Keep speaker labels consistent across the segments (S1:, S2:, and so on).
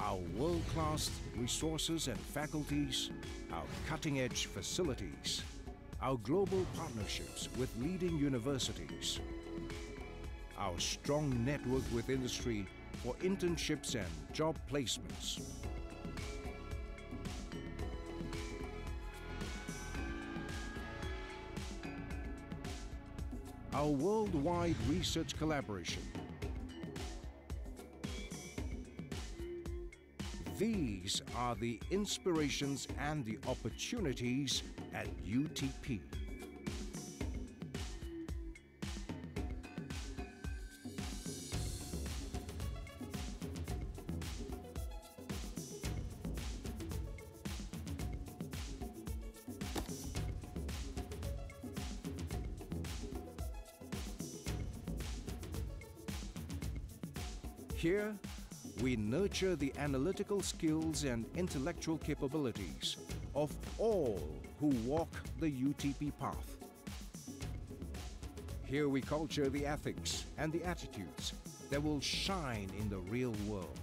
S1: our world-class resources and faculties, our cutting-edge facilities, our global partnerships with leading universities, our strong network with industry for internships and job placements, our worldwide research collaboration. These are the inspirations and the opportunities at UTP. Here, we nurture the analytical skills and intellectual capabilities of all who walk the UTP path. Here we culture the ethics and the attitudes that will shine in the real world.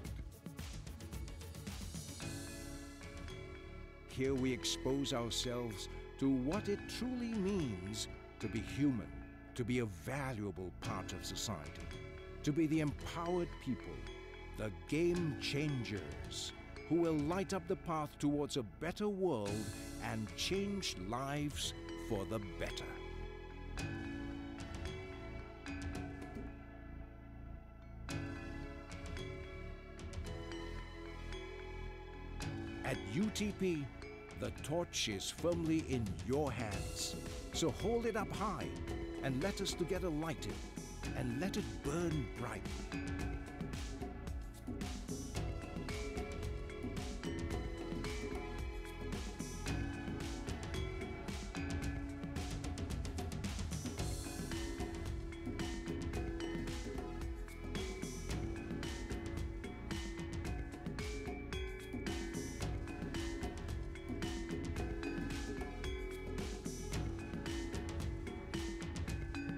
S1: Here we expose ourselves to what it truly means to be human, to be a valuable part of society, to be the empowered people, the game changers who will light up the path towards a better world and change lives for the better. At UTP, the torch is firmly in your hands. So hold it up high and let us together light it and let it burn brightly.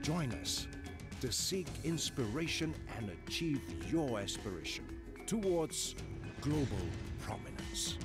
S1: Join us to seek inspiration and achieve your aspiration towards global prominence.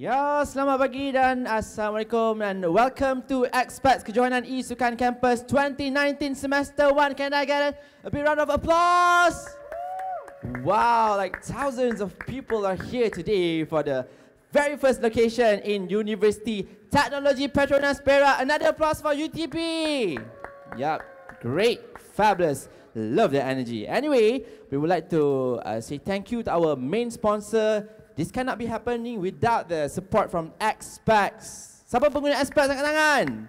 S2: Ya, selamat pagi dan Assalamualaikum and welcome to XPAXKEK Kejohanan e-sukan Campus 2019 Semester 1. Can I get a big round of applause? Wow, like thousands of people are here today for the very first location in University Technology Petronas Perak. Another applause for UTP. Yup, great, fabulous. Love the energy. Anyway, we would like to say thank you to our main sponsor. This cannot be happening without the support from XPAXKEK. Siapa pengguna XPAXKEK angkat tangan?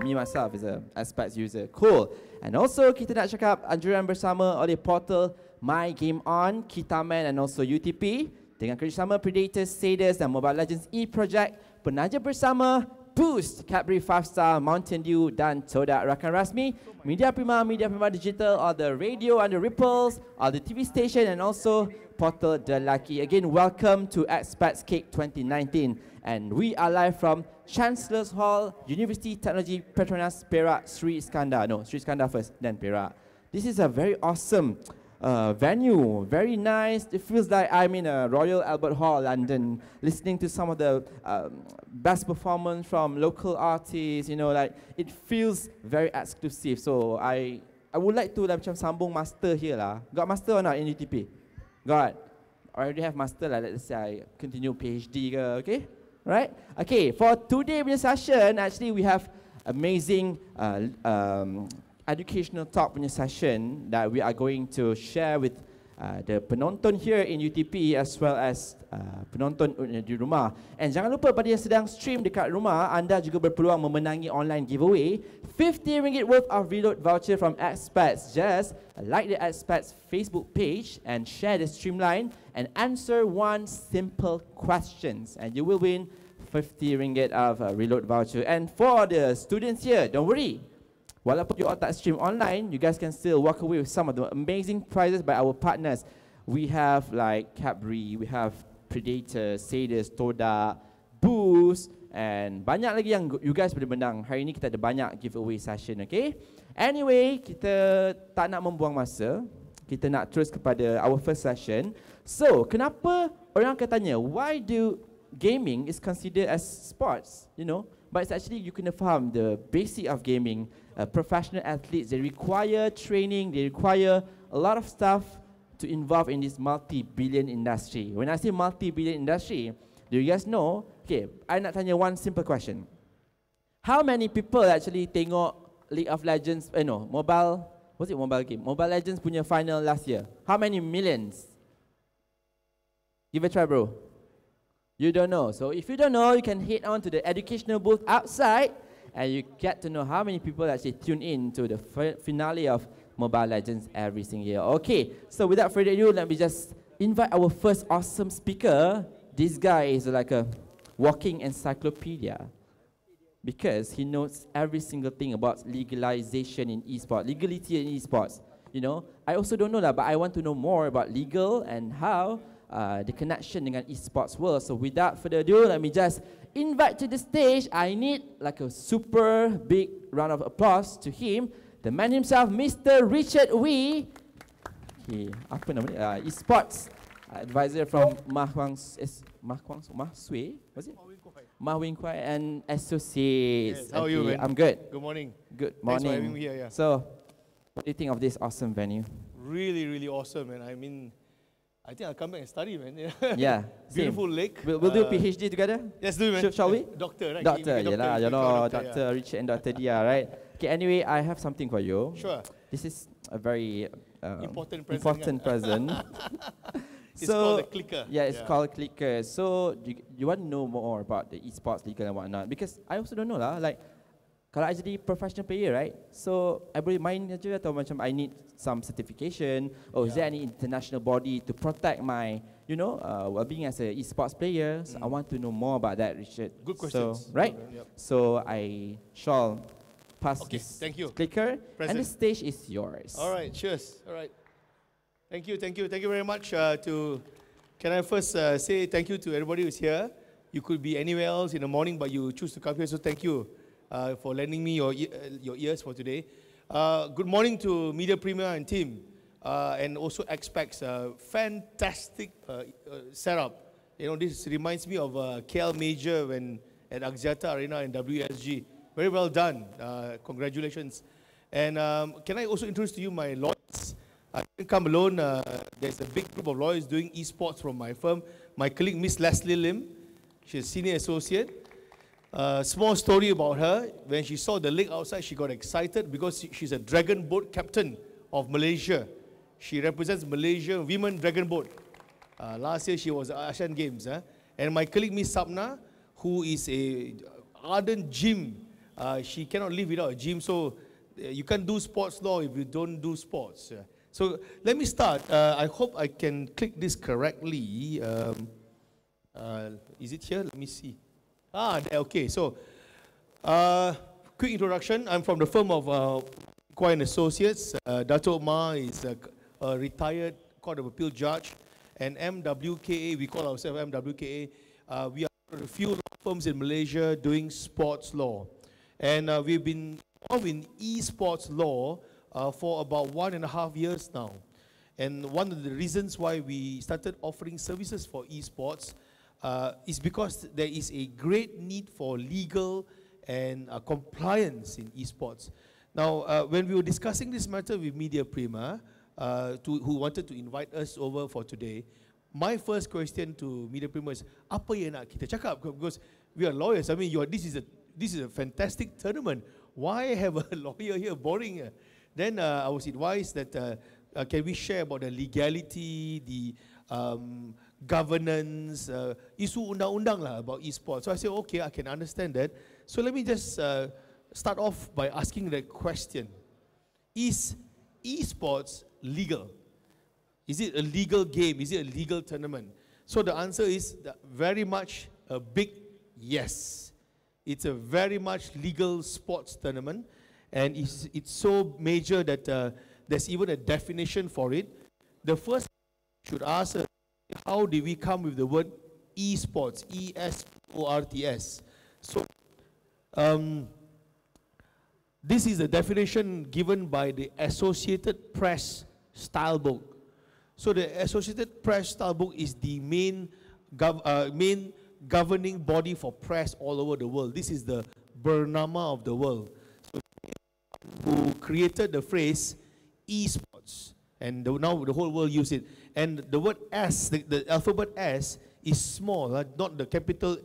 S2: Me myself is a XPAXKEK user. Cool. And also kita nak cakap anjuran bersama oleh portal My Game On, Kitaman and also UTP dengan kerjasama Predators, Saders dan Mobile Legends e-Project, penaja bersama Boost, Cadbury 5-Star, Mountain Dew dan Todak. Rakan rasmi Media Prima Digital, all the radio and the ripples, all the TV station and also portal The Lucky. Again, welcome to XPAXKEK 2019 and we are live from Chancellor's Hall, University Technology Petronas Perak, Sri Iskandar. No, Sri Iskandar first, then Perak. This is a very awesome venue, very nice. It feels like I'm in a Royal Albert Hall, London, listening to some of the best performance from local artists. You know, like it feels very exclusive. So I would like to like, macam sambung master here lah. Got master or not in UTP? Got. I already have master lah. Let's say I continue PhD ke, okay? Right? Okay. For today's session, actually we have amazing educational talk punya session that we are going to share with the penonton here in UTP as well as penonton di rumah. And jangan lupa pada yang sedang stream dekat rumah, anda juga berpeluang memenangi online giveaway RM50 worth of reload voucher from XPAXKEK. Just like the XPAXKEK Facebook page and share the streamline and answer one simple questions and you will win RM50 of reload voucher. And for the students here, don't worry. Walaupun you all tak stream online, you guys can still walk away with some of the amazing prizes by our partners. We have like Cadbury, we have Predators, Saders, Todak, Boost, and banyak lagi yang you guys boleh menang. Hari ini kita ada banyak giveaway session, okay? Anyway, kita tak nak membuang masa. Kita nak terus kepada our first session. So, kenapa orang akan tanya, why do gaming is considered as sports, you know? But it's actually, you can faham the basic of gaming. Professional athletes, they require training, they require a lot of stuff to involve in this multi-billion industry. When I say multi-billion industry, do you guys know? Okay, I nak tanya one simple question. How many people actually tengok League of Legends, mobile game? Mobile Legends punya final last year. How many millions? Give it a try, bro. You don't know. So if you don't know, you can head on to the educational booth outside and you get to know how many people actually tune in to the finale of Mobile Legends every single year. Okay, so without further ado, let me just invite our first awesome speaker. This guy is like a walking encyclopedia because he knows every single thing about legalization in esports, legality in esports. You know, I also don't know that, but I want to know more about legal and how the connection dengan esports world. So without further ado, let me just invite to the stage. I need like a super big round of applause to him. The man himself, Mr. Richard Wee. Okay, apa nama dia? Esports Advisor from MahWengKwai and Associates.
S3: Yes, how are you, man?
S2: I'm good.
S3: Good morning.
S2: Good
S3: Thanks
S2: morning.
S3: for having me here. Yeah.
S2: So, what do you think of this awesome venue?
S3: Really, really awesome, man. I mean, I think I'll come back and study, man.
S2: Yeah.
S3: Beautiful lake.
S2: We'll do a PhD together?
S3: Let's do it, man.
S2: Shall we?
S3: Doctor, right?
S2: Doctor, yeah, you know, Dr.
S3: Yeah.
S2: Richard and Dr. Dia, right? Okay, anyway, I have something for you.
S3: Sure.
S2: This is a very
S3: important
S2: present.
S3: It's called a clicker.
S2: Yeah, it's called clicker. So, you want to know more about the esports legal and whatnot? Because I also don't know lah, like, kalau I jadi professional player, right? So, I boleh main aja atau macam I need some certification, or is there any international body to protect my, you know, well-being as an esports player? So I want to know more about that, Richard.
S3: Good questions.
S2: So, right?
S3: Yep.
S2: So I shall pass this
S3: thank you.
S2: clicker,
S3: Present.
S2: and the stage is yours.
S3: All right, cheers. All right. Thank you very much. Can I first say thank you to everybody who's here. You could be anywhere else in the morning, but you choose to come here, so thank you for lending me your ears for today. Good morning to Media Premier and team, and also XPAXKEK. Fantastic setup. You know, this reminds me of KL Major when at Axiata Arena in WSG. Very well done. Congratulations. And can I also introduce to you my lawyers? I didn't come alone. There's a big group of lawyers doing esports from my firm. My colleague, Miss Leslie Lim, she's a senior associate. Small story about her. When she saw the lake outside, she got excited because she's a dragon boat captain of Malaysia. She represents Malaysia women dragon boat. Last year, she was at Asian Games. And my colleague, Miss Sapna, who is a ardent gym. She cannot live without a gym, so you can't do sports law if you don't do sports. So let me start. I hope I can click this correctly. Is it here? Let me see. Okay. So, quick introduction. I'm from the firm of MahWengKwai Associates. Dato' Ma is a retired Court of Appeal judge. And MWKA, we call ourselves MWKA. We are one of the few law firms in Malaysia doing sports law. And we've been involved in esports law for about 1.5 years now. And one of the reasons why we started offering services for esports is because there is a great need for legal and compliance in esports. Now, when we were discussing this matter with Media Prima, who wanted to invite us over for today, my first question to Media Prima is, apa yang nak kita cakap? Because we are lawyers. I mean, this is a fantastic tournament. Why have a lawyer here? Boring. Then I was advised that can we share about the legality, the governance, isu undang-undang lah about esports. So I said, okay, I can understand that. So let me just start off by asking the question: is esports legal? Is it a legal game? Is it a legal tournament? So the answer is very much a big yes. It's a very much legal sports tournament, and it's so major that there's even a definition for it. The first should ask, how did we come with the word esports? E-S-O-R-T-S. So this is the definition given by the Associated Press Style Book. So the Associated Press Style Book is the main governing body for press all over the world. This is the Bernama of the world. So who created the phrase esports, and now the whole world use it. And the word S, the alphabet S, is small, not the capital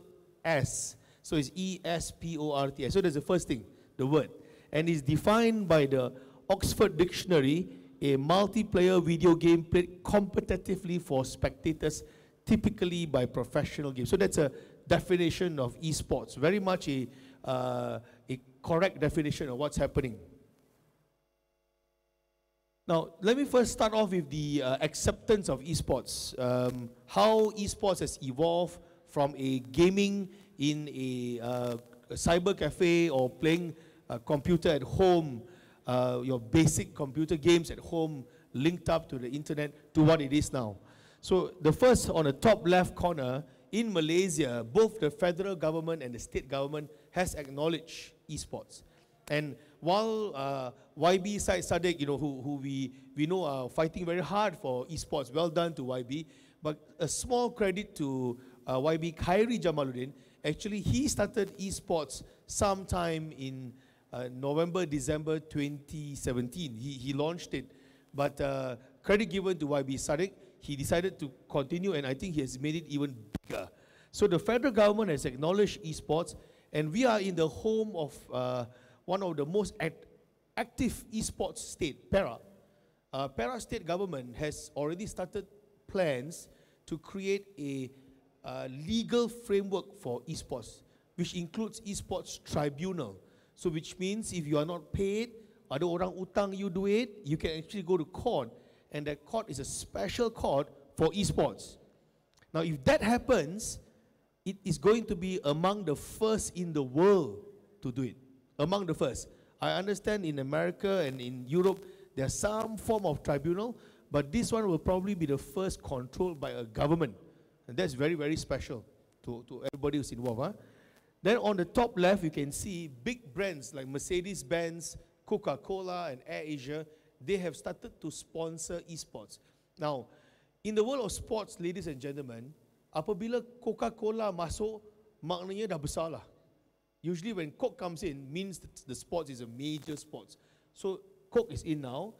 S3: S. So it's E-S-P-O-R-T-S. So that's the first thing, the word. And it's defined by the Oxford Dictionary, a multiplayer video game played competitively for spectators, typically by professional games. So that's a definition of esports, very much a correct definition of what's happening. Now, let me first start off with the acceptance of esports. How esports has evolved from a gaming in a cyber cafe or playing a computer at home, your basic computer games at home linked up to the internet, to what it is now. So the first, on the top left corner, in Malaysia, both the federal government and the state government has acknowledged esports. And while YB Syed Saddiq, who we know are fighting very hard for esports, well done to YB, but a small credit to YB Khairi Jamaluddin. Actually, he started esports sometime in November, December 2017. He launched it, but credit given to YB Saddiq. He decided to continue, and I think he has made it even bigger. So the federal government has acknowledged esports, and we are in the home of one of the most active esports state, Perak. Perak state government has already started plans to create a legal framework for esports, which includes esports tribunal. So which means if you are not paid, ada orang utang you duit, you can actually go to court, and that court is a special court for esports. Now, if that happens, it is going to be among the first in the world to do it. Among the first. I understand in America and in Europe, there's some form of tribunal, but this one will probably be the first controlled by a government. And that's very, very special to everybody who's involved. Then on the top left, you can see big brands like Mercedes-Benz, Coca-Cola, and AirAsia. They have started to sponsor esports. Now, in the world of sports, ladies and gentlemen, apabila Coca-Cola masuk, maknanya dah besar lah. Usually when Coke comes in, means that the sports is a major sports. So Coke is in now.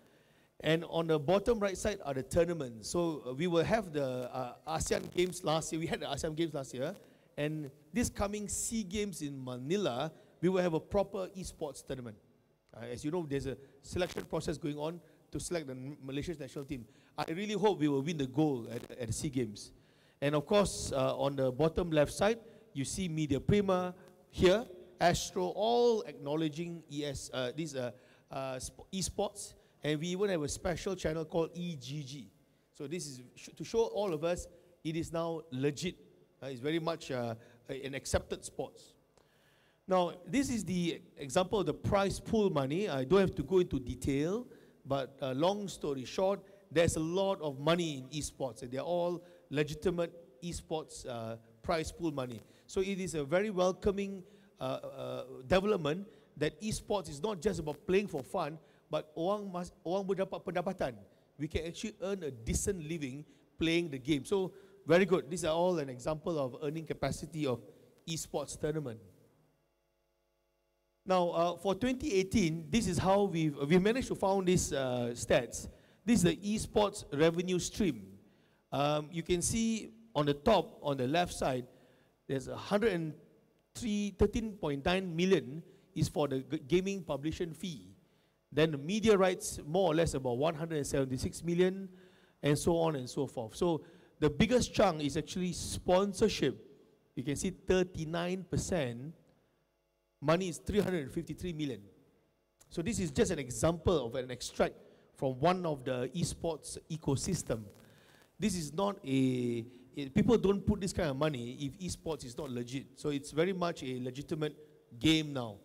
S3: And on the bottom right side are the tournaments. So we will have the ASEAN Games last year. We had the ASEAN Games last year. And this coming SEA Games in Manila, we will have a proper esports tournament. As you know, there's a selection process going on to select the Malaysia's national team. I really hope we will win the gold at the SEA Games. And of course, on the bottom left side, you see Media Prima here, Astro, all acknowledging these esports. And we even have a special channel called EGG. So this is to show all of us it is now legit. It's very much an accepted sports. Now, this is the example of the prize pool money. I don't have to go into detail, but long story short, there's a lot of money in esports, and they're all legitimate esports prize pool money. So it is a very welcoming development that esports is not just about playing for fun, but orang berdapat pendapatan. We can actually earn a decent living playing the game. So very good. These are all an example of earning capacity of esports tournament. Now, for 2018, this is how we managed to found these stats. This is the esports revenue stream. You can see on the top, on the left side, there's 13.9 million is for the gaming publishing fee. Then the media rights, more or less about 176 million, and so on and so forth. So the biggest chunk is actually sponsorship. You can see 39%. Money is 353 million. So this is just an example of an extract from one of the esports ecosystem. This is not people don't put this kind of money if esports is not legit. So it's very much a legitimate game now.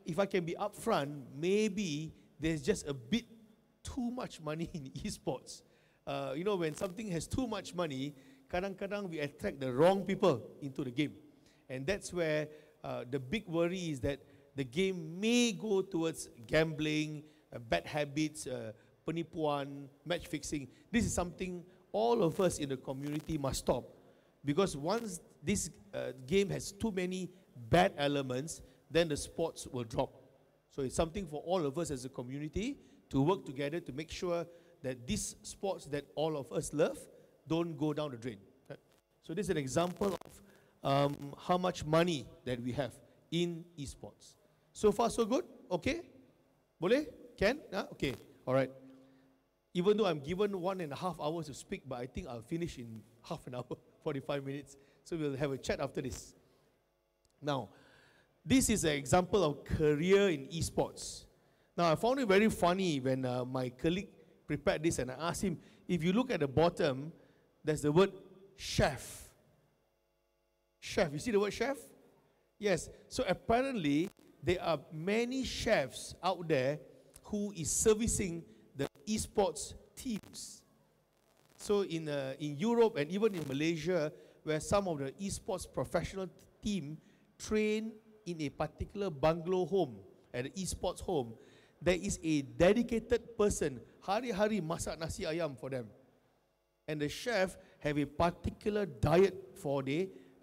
S3: If I can be upfront, maybe there's just a bit too much money in esports. You know, when something has too much money, kadang-kadang we attract the wrong people into the game. And that's where the big worry is that the game may go towards gambling, bad habits, penipuan, match fixing. This is something all of us in the community must stop. Because once this game has too many bad elements, then the sports will drop. So it's something for all of us as a community to work together to make sure that these sports that all of us love don't go down the drain. So this is an example of how much money that we have in esports. So far, so good? Okay? Boleh? Can? Okay. All right. Even though I'm given 1.5 hours to speak, but I think I'll finish in half an hour, 45 minutes. So we'll have a chat after this. Now, this is an example of career in esports. Now, I found it very funny when my colleague prepared this and I asked him, if you look at the bottom, there's the word chef. Chef, you see the word chef? Yes. So apparently, there are many chefs out there who is servicing the esports teams. So in Europe and even in Malaysia, where some of the esports professional team train in a particular bungalow home, at an esports home, there is a dedicated person, hari-hari masak nasi ayam for them. And the chef have a particular diet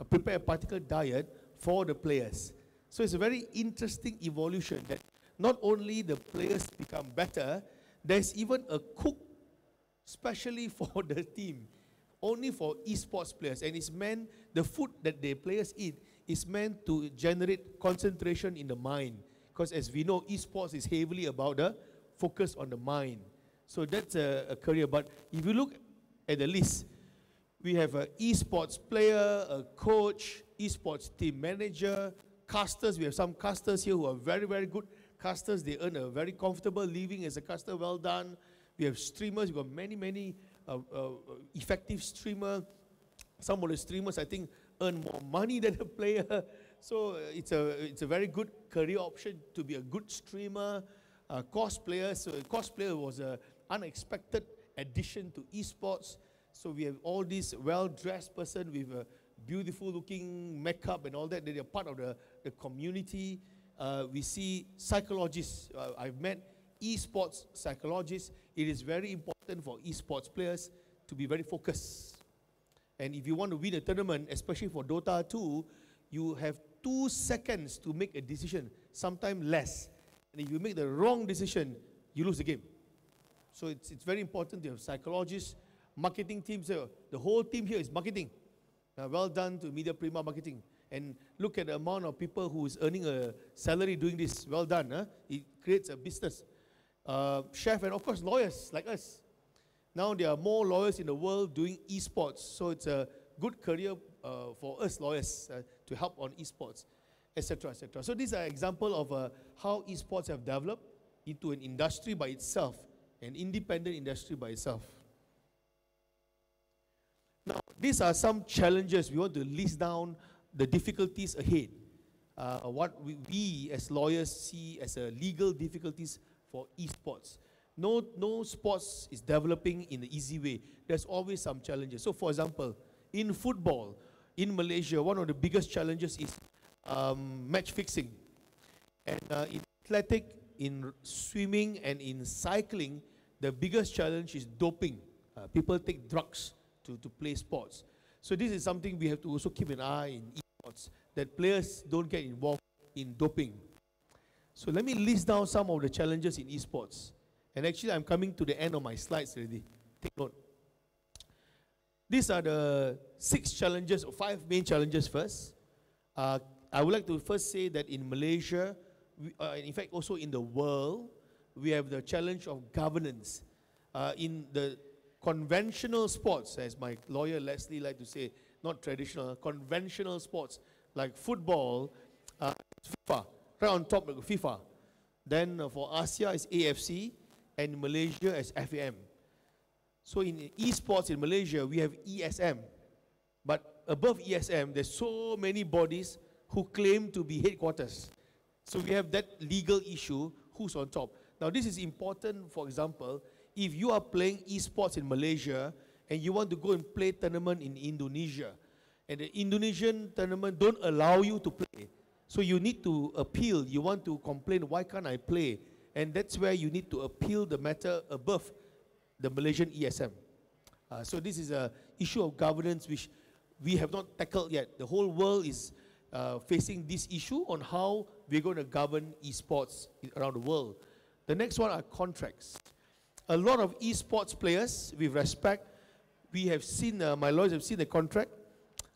S3: prepare a particular diet for the players. So it's a very interesting evolution that not only the players become better, there's even a cook specially for the team, only for esports players. And it's meant, the food that the players eat is meant to generate concentration in the mind. Because as we know, esports is heavily about the focus on the mind. So that's a career. But if you look at the list, we have an esports player, a coach, esports team manager, casters. We have some casters here who are very, very good casters. They earn a very comfortable living as a caster. Well done. We have streamers. We've got many effective streamers. Some of the streamers, I think, earn more money than a player. So it's a very good career option to be a good streamer, cosplayer. So cosplayer was an unexpected addition to esports. So we have all these well-dressed person with a beautiful looking makeup and all that. They are part of the community. We see psychologists. I've met esports psychologists. It is very important for esports players to be very focused. And if you want to win a tournament, especially for Dota 2, you have 2 seconds to make a decision, sometimes less. And if you make the wrong decision, you lose the game. So it's very important to have psychologists, marketing teams. The whole team here is marketing. Well done to Media Prima Marketing. And look at the amount of people who is earning a salary doing this. Well done. Huh? It creates a business. Chef and of course lawyers like us. Now there are more lawyers in the world doing esports. So it's a good career for us lawyers to help on esports, etc., etc. So these are examples of how esports have developed into an industry by itself, an independent industry by itself. Now, these are some challenges. We want to list down the difficulties ahead. What we as lawyers see as legal difficulties for esports. No sports is developing in the easy way. There's always some challenges. So for example, in football, in Malaysia, one of the biggest challenges is match fixing. And in athletic, in swimming and in cycling, the biggest challenge is doping. People take drugs to play sports. So this is something we have to also keep an eye in esports, that players don't get involved in doping. So let me list down some of the challenges in esports. And actually, I'm coming to the end of my slides already. Take note. These are the 6 challenges, or 5 main challenges first. I would like to first say that in Malaysia, in fact also in the world, we have the challenge of governance. In the conventional sports, as my lawyer Leslie liked to say, not traditional, conventional sports like football, FIFA, right on top of FIFA. Then for Asia is AFC, and Malaysia as FAM. So in esports in Malaysia, we have ESM. But above ESM, there's so many bodies who claim to be headquarters. So we have that legal issue, who's on top. Now this is important, for example, if you are playing esports in Malaysia, and you want to go and play tournament in Indonesia, and the Indonesian tournament don't allow you to play, so you need to appeal. You want to complain, why can't I play? And that's where you need to appeal the matter above the Malaysian ESM. So this is an issue of governance which we have not tackled yet. The whole world is facing this issue on how we're going to govern esports around the world. The next one are contracts. A lot of esports players, with respect, we have seen, my lawyers have seen the contract.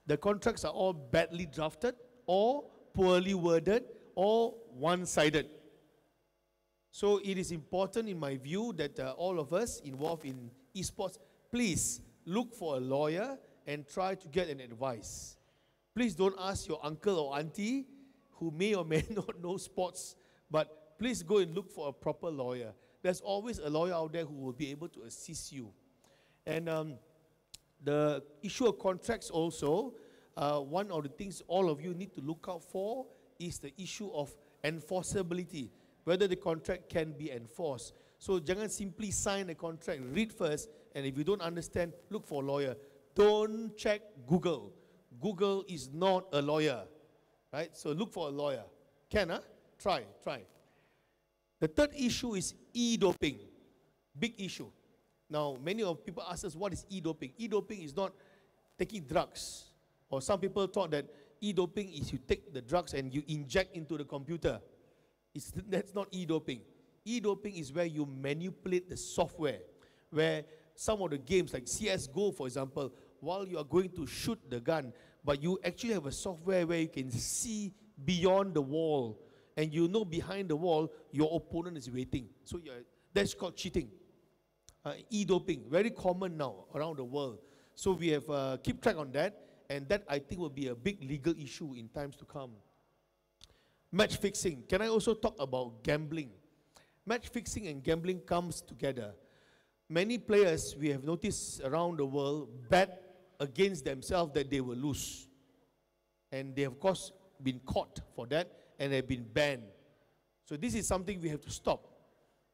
S3: The contracts are all badly drafted, or poorly worded, or one-sided. So it is important in my view that all of us involved in esports, please look for a lawyer and try to get an advice. Please don't ask your uncle or auntie who may or may not know sports, but please go and look for a proper lawyer. There's always a lawyer out there who will be able to assist you. And the issue of contracts also, one of the things all of you need to look out for is the issue of enforceability, whether the contract can be enforced. So jangan simply sign a contract, read first, and if you don't understand, look for a lawyer. Don't check Google. Google is not a lawyer, right? So look for a lawyer. Can, huh? Try. The third issue is e-doping. Big issue. Now, many of people ask us, what is e-doping? E-doping is not taking drugs. Or some people thought that e-doping is you take the drugs and you inject into the computer. That's not e-doping. E-doping is where you manipulate the software, where some of the games like CSGO, for example, while you are going to shoot the gun, but you actually have a software where you can see beyond the wall, and you know behind the wall your opponent is waiting. So that's called cheating. E-doping, very common now around the world. So we have keep track on that, and that I think will be a big legal issue in times to come. Match fixing. Can I also talk about gambling? Match fixing and gambling comes together. Many players we have noticed around the world bet against themselves that they will lose. And they have of course been caught for that and have been banned. So this is something we have to stop.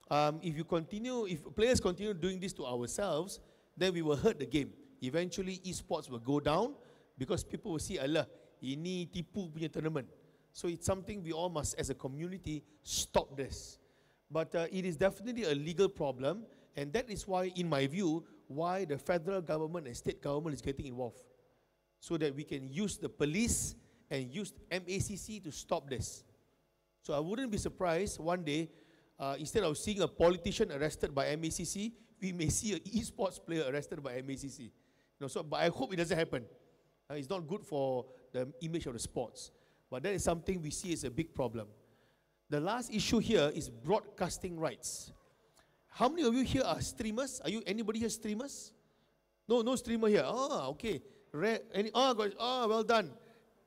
S3: If players continue doing this to ourselves, then we will hurt the game. Eventually esports will go down because people will see, alah, ini tipu punya tournament. So it's something we all must, as a community, stop this. But it is definitely a legal problem, and that is why, in my view, why the federal government and state government is getting involved. so that we can use the police and use MACC to stop this. So I wouldn't be surprised one day, instead of seeing a politician arrested by MACC, we may see an esports player arrested by MACC. You know, so, but I hope it doesn't happen. It's not good for the image of the sports. But that is something we see as a big problem. The last issue here is broadcasting rights. How many of you here are streamers? Are you anybody here streamers? No, no streamer here. Ah, okay. Well done.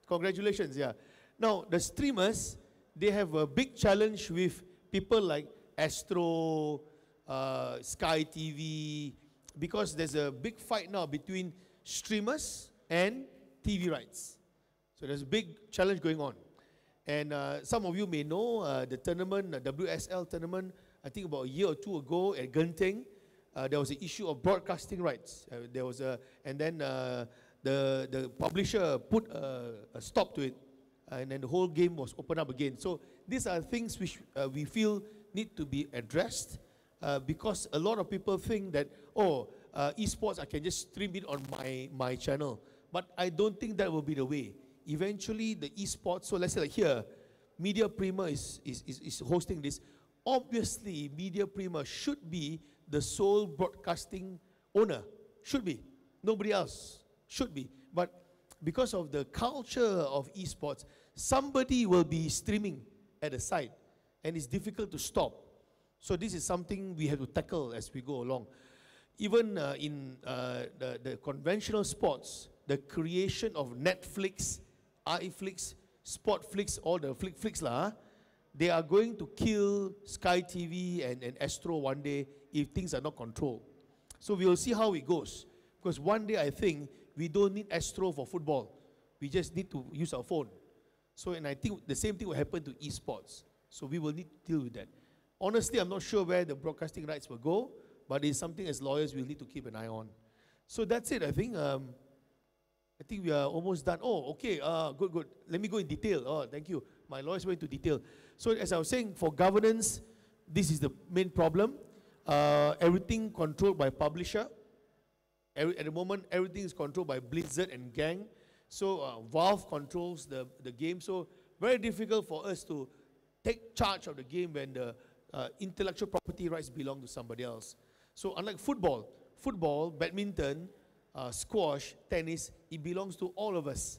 S3: Congratulations, yeah. Now, the streamers, they have a big challenge with people like Astro, Sky TV, because there's a big fight now between streamers and TV rights. So there's a big challenge going on. And some of you may know the tournament, WSL tournament, I think about a year or two ago at Genting, there was an issue of broadcasting rights. There was and then the publisher put a stop to it, and then the whole game was opened up again. So these are things which we feel need to be addressed, because a lot of people think that, esports, I can just stream it on my channel. But I don't think that will be the way. Eventually, the esports, so let's say like here, Media Prima is hosting this. Obviously, Media Prima should be the sole broadcasting owner. Should be. Nobody else. Should be. But because of the culture of esports, somebody will be streaming at the side, and it's difficult to stop. So this is something we have to tackle as we go along. Even in the conventional sports, the creation of Netflix, iFlix, Sportflix, all the flicks lah, they are going to kill Sky TV and Astro one day if things are not controlled. So we will see how it goes. Because one day I think we don't need Astro for football. We just need to use our phone. So, and I think the same thing will happen to esports. So we will need to deal with that. Honestly, I'm not sure where the broadcasting rights will go, but it's something as lawyers we'll need to keep an eye on. So that's it, I think. I think we are almost done. Oh, okay, good. Let me go in detail. Oh, thank you. My lawyers went into detail. So as I was saying, for governance, this is the main problem. Everything controlled by publisher. At the moment, everything is controlled by Blizzard and gang. So Valve controls the game. So very difficult for us to take charge of the game when the intellectual property rights belong to somebody else. So unlike football, badminton, squash, tennis, it belongs to all of us.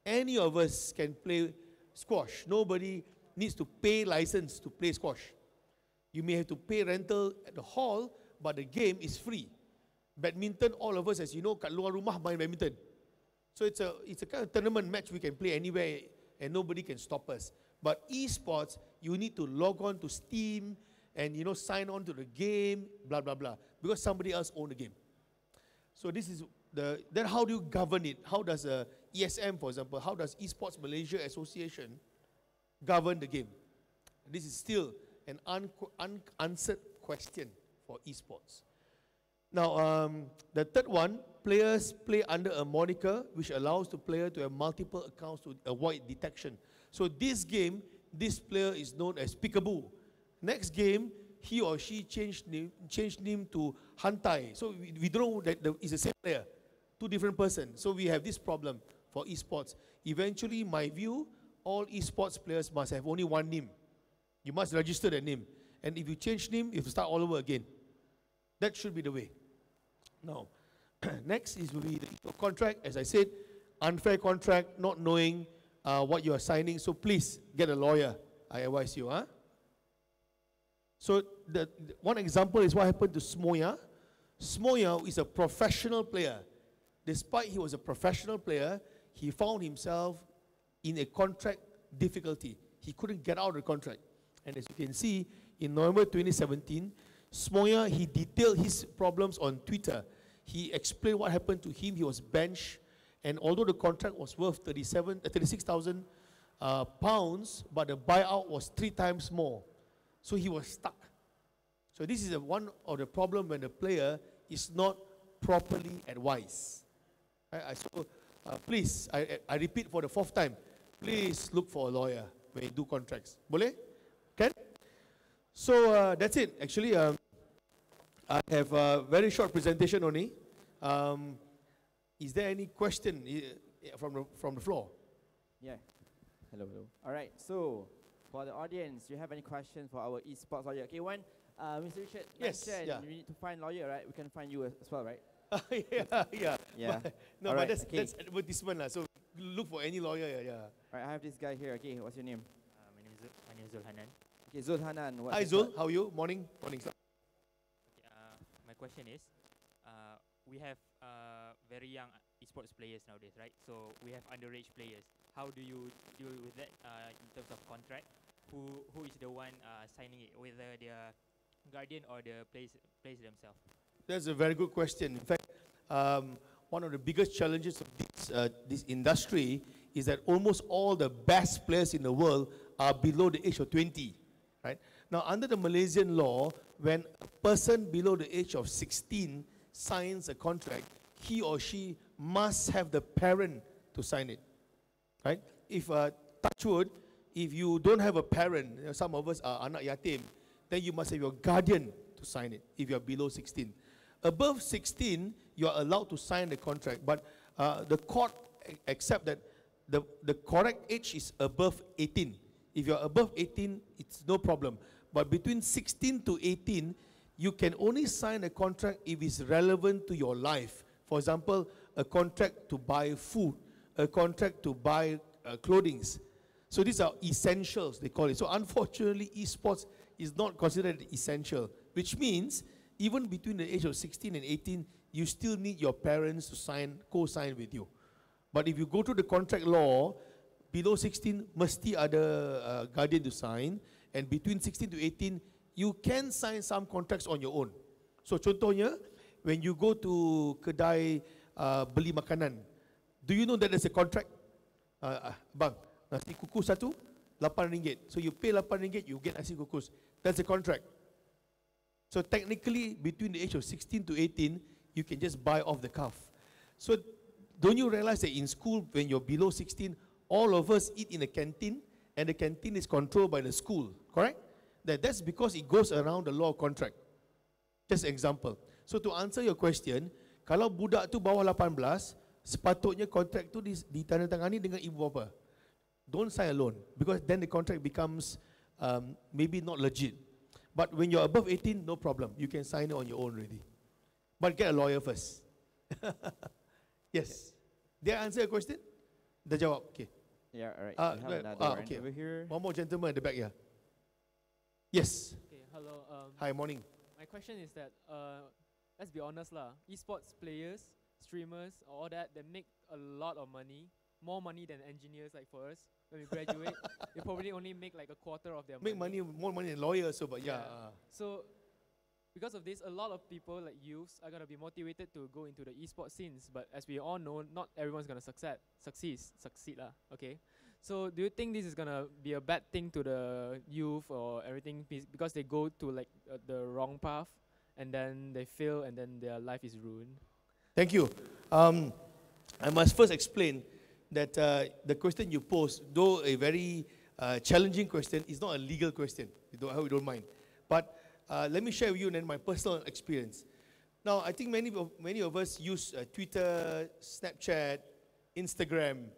S3: Any of us can play squash. Nobody needs to pay license to play squash. You may have to pay rental at the hall, but the game is free. Badminton, all of us, as you know, kat luar rumah main badminton. So it's a kind of tournament match we can play anywhere and nobody can stop us. But esports, you need to log on to Steam and sign on to the game, blah blah blah, because somebody else owns the game. So this is then how do you govern it? How does ESM, for example, how does Esports Malaysia Association govern the game? This is still an unanswered question for esports. Now, the third one, players play under a moniker which allows the player to have multiple accounts to avoid detection. So this game, this player is known as Peekaboo. Next game, he or she changed name to Hantai. So we don't know that it's the same player, two different persons. So we have this problem for esports. Eventually, my view, all esports players must have only one name. You must register the name. And if you change name, you have to start all over again. That should be the way. Now, next will be the contract. As I said, unfair contract, not knowing what you are signing. So please get a lawyer, I advise you. So one example is what happened to Smoya. Smoya is a professional player. Despite he was a professional player, he found himself in a contract difficulty. He couldn't get out of the contract. And as you can see, in November 2017, Smoya, he detailed his problems on Twitter. He explained what happened to him. He was benched. And although the contract was worth 36,000 pounds, but the buyout was 3 times more. So he was stuck. So this is one of the problems when the player is not properly advised. So please, I repeat for the 4th time, please look for a lawyer when you do contracts. Boleh? Can? So that's it. Actually, I have a very short presentation only. Is there any question? from the floor.
S2: Yeah. Hello, hello. All right. So, for the audience, do you have any questions for our esports lawyer? Okay, one, Mr. Richard mentioned you need to find lawyer, right? We can find you as well, right?
S3: Yeah. No,
S2: All
S3: but
S2: right,
S3: that's advertisement lah. So look for any lawyer. Yeah.
S2: All right, I have this guy here. Okay, what's your name?
S4: My name is Zulhanan.
S2: Okay, Zulhanan.
S3: Hi Zul, how are you? Morning, sir.
S4: Okay, my question is, we have very young esports players nowadays, right? So we have underage players. How do you deal with that in terms of contract? Who is the one signing it, whether their guardian or the players themselves?
S3: That's a very good question. In fact, one of the biggest challenges of this industry is that almost all the best players in the world are below the age of 20. Right? Now, under the Malaysian law, when a person below the age of 16 signs a contract, he or she must have the parent to sign it. Right? If, touch wood, if you don't have a parent, some of us are anak yatim, then you must have your guardian to sign it if you are below 16. Above 16, you are allowed to sign the contract, but the court accept that the correct age is above 18. If you're above 18, it's no problem. But between 16 to 18, you can only sign a contract if it's relevant to your life. For example, a contract to buy food, a contract to buy clothing. So these are essentials, they call it. So unfortunately, esports is not considered essential, which means even between the age of 16 and 18, you still need your parents to co-sign with you. But if you go to the contract law, below 16, mesti ada guardian to sign, and between 16 to 18, you can sign some contracts on your own. So contohnya, when you go to kedai beli makanan, do you know that there's a contract? Bang, nasi kukus satu, RM8. So you pay RM8, you get nasi kukus. That's a contract. So technically, between the age of 16 to 18, you can just buy off the cuff. So don't you realize that in school, when you're below 16, all of us eat in a canteen, and the canteen is controlled by the school, correct? That's because it goes around the law of contract. Just example. So to answer your question, kalau budak tu bawah 18, sepatutnya kontrak tu ditandatangani dengan ibu bapa. Don't sign alone, because then the contract becomes maybe not legit. But when you're above 18, no problem. You can sign it on your own already. But get a lawyer first. Yes. Did I answer your question? Dah jawab. Okay.
S2: Yeah, all right. We have another one
S3: okay.
S2: over here.
S3: One more gentleman at the back here. Yes.
S5: Okay, hello.
S3: Hi, morning.
S5: My question is that, let's be honest lah, esports players, streamers, all that, they make a lot of money, more money than engineers like for us. When we graduate, they probably only make like a quarter of their money.
S3: More money than lawyers, so but yeah.
S5: So, because of this, a lot of people like youths are gonna be motivated to go into the esports scenes. But as we all know, not everyone's gonna succeed lah. Okay. So, do you think this is gonna be a bad thing to the youth or everything because they go to like the wrong path and then they fail and then their life is ruined?
S3: Thank you. I must first explain that the question you posed, though a very challenging question, is not a legal question. I hope you don't mind. But let me share with you then my personal experience. Now, I think many of us use Twitter, Snapchat, Instagram,